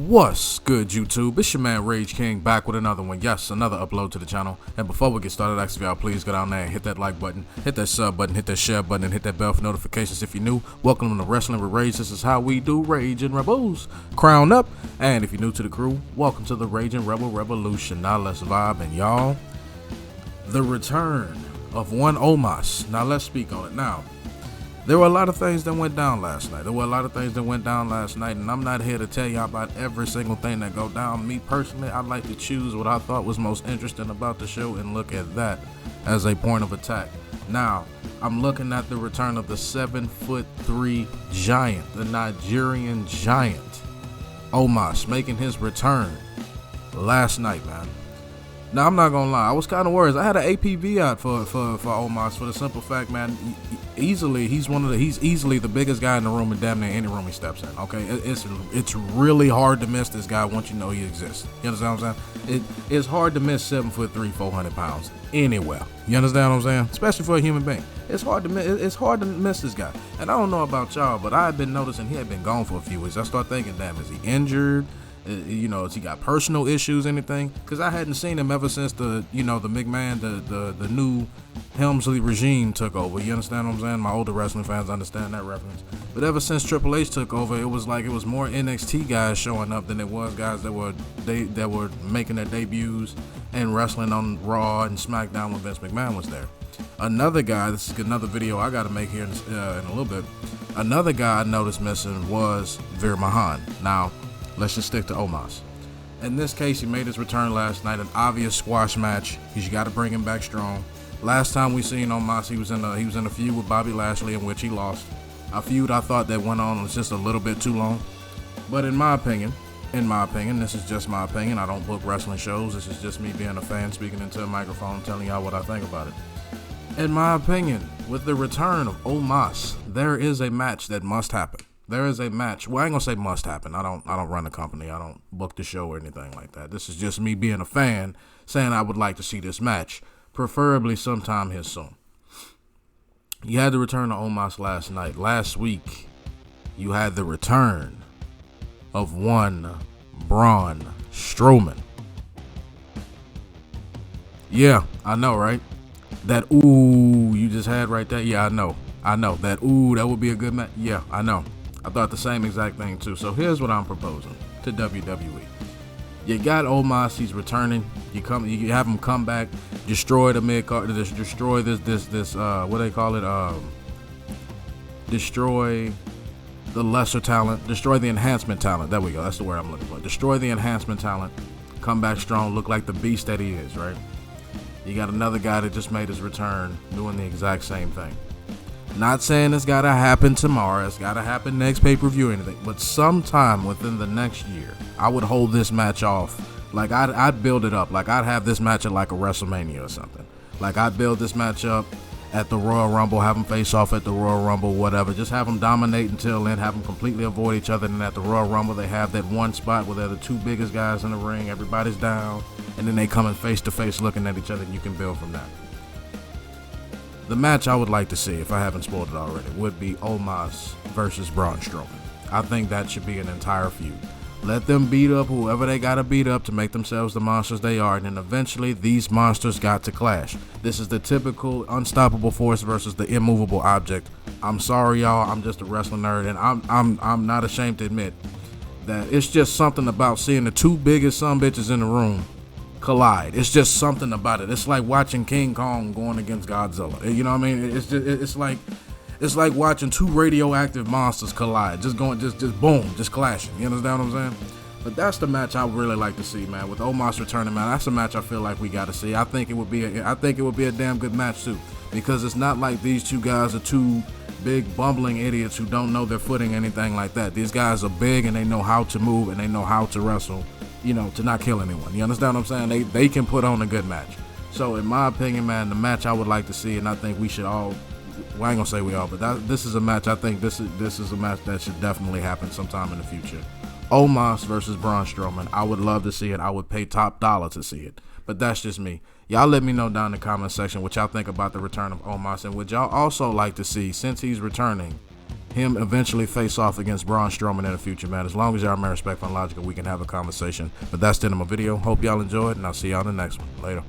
What's good, YouTube? It's your man Rage King back with another one. Yes, another upload to the channel. And before we get started, I ask y'all please go down there and hit that like button, hit that sub button, hit that share button, and hit that bell for notifications if you're new. Welcome to Wrestling with Rage. This is how we do Rage and Rebels. Crown up. And if you're new to the crew, welcome to the Rage and Rebel Revolution. Now let's vibe. And y'all, the return of one Omos. Now let's speak on it. Now, there were a lot of things that went down last night. And I'm not here to tell y'all about every single thing that go down. Me personally, I like to choose what I thought was most interesting about the show and look at that as a point of attack. Now, I'm looking at the return of the 7'3" giant, the Nigerian giant, Omos, making his return last night, man. Now, I'm not gonna lie, I was kind of worried. I had an APV out for Omos for the simple fact, man, he's easily the biggest guy in the room in damn near any room he steps in. Okay, it's really hard to miss this guy once you know he exists. You understand what I'm saying? It's hard to miss 7'3", 400 pounds anywhere. You understand what I'm saying? Especially for a human being, it's hard to miss this guy. And I don't know about y'all, but I had been noticing he had been gone for a few weeks. I start thinking, damn, is he injured? Has he got personal issues, anything? Because I hadn't seen him ever since the McMahon, the new Helmsley regime took over. You understand what I'm saying? My older wrestling fans understand that reference. But ever since Triple H took over, it was more NXT guys showing up than it was guys that were making their debuts and wrestling on Raw and SmackDown when Vince McMahon was there. Another guy, this is another video I got to make here in a little bit. Another guy I noticed missing was Veer Mahan. Now, let's just stick to Omos. In this case, he made his return last night, an obvious squash match because you got to bring him back strong. Last time we seen Omos, he was in a feud with Bobby Lashley in which he lost. A feud I thought that went on was just a little bit too long. But in my opinion, this is just my opinion. I don't book wrestling shows. This is just me being a fan speaking into a microphone, telling y'all what I think about it. In my opinion, with the return of Omos, there is a match that must happen. There is a match. Well, I ain't gonna say must happen. I don't run the company. I don't book the show or anything like that. This is just me being a fan saying I would like to see this match, preferably sometime here soon. You had the return of Omos last night. Last week, you had the return of one Braun Strowman. Yeah, I know, right? That ooh you just had right there. Yeah, I know. That ooh, that would be a good match. Yeah, I know. I thought the same exact thing too. So here's what I'm proposing to WWE. You got Omos, he's returning. You have him come back, destroy the mid card, destroy this what they call it, destroy the lesser talent, destroy the enhancement talent. There we go. That's the word I'm looking for. Destroy the enhancement talent. Come back strong, look like the beast that he is, right? You got another guy that just made his return doing the exact same thing. Not saying it's got to happen tomorrow, it's got to happen next pay-per-view or anything, but sometime within the next year, I would hold this match off. Like, I'd build it up. Like, I'd have this match at like a WrestleMania or something. Like, I'd build this match up at the Royal Rumble, have them face off at the Royal Rumble, whatever. Just have them dominate until then, have them completely avoid each other, and at the Royal Rumble, they have that one spot where they're the two biggest guys in the ring, everybody's down, and then they come in face-to-face looking at each other, and you can build from that. The match I would like to see, if I haven't spoiled it already, would be Omos versus Braun Strowman. I think that should be an entire feud. Let them beat up whoever they got to beat up to make themselves the monsters they are, and then eventually these monsters got to clash. This is the typical unstoppable force versus the immovable object. I'm sorry, y'all. I'm just a wrestling nerd, and I'm not ashamed to admit that it's just something about seeing the two biggest sumbitches in the room collide. It's just something about it. It's like watching King Kong going against Godzilla. You know what I mean? It's like watching two radioactive monsters collide. Just boom, just clashing. You understand what I'm saying? But that's the match I would really like to see, man. With Omos returning, man, that's a match I feel like we got to see. I think it would be a damn good match too, because it's not like these two guys are two big bumbling idiots who don't know their footing, anything like that. These guys are big and they know how to move and they know how to wrestle, to not kill anyone. You understand what I'm saying? They can put on a good match. So in my opinion, man, the match I would like to see, and I think we should all, well, I ain't gonna say we all, but this is a match, I think this is a match that should definitely happen sometime in the future. Omos versus Braun Strowman. I would love to see it. I would pay top dollar to see it. But that's just me. Y'all let me know down in the comment section what y'all think about the return of Omos, and would y'all also like to see, since he's returning, him eventually face off against Braun Strowman in the future, man. As long as y'all remain respectful and logical, we can have a conversation. But that's the end of my video. Hope y'all enjoyed, and I'll see y'all in the next one. Later.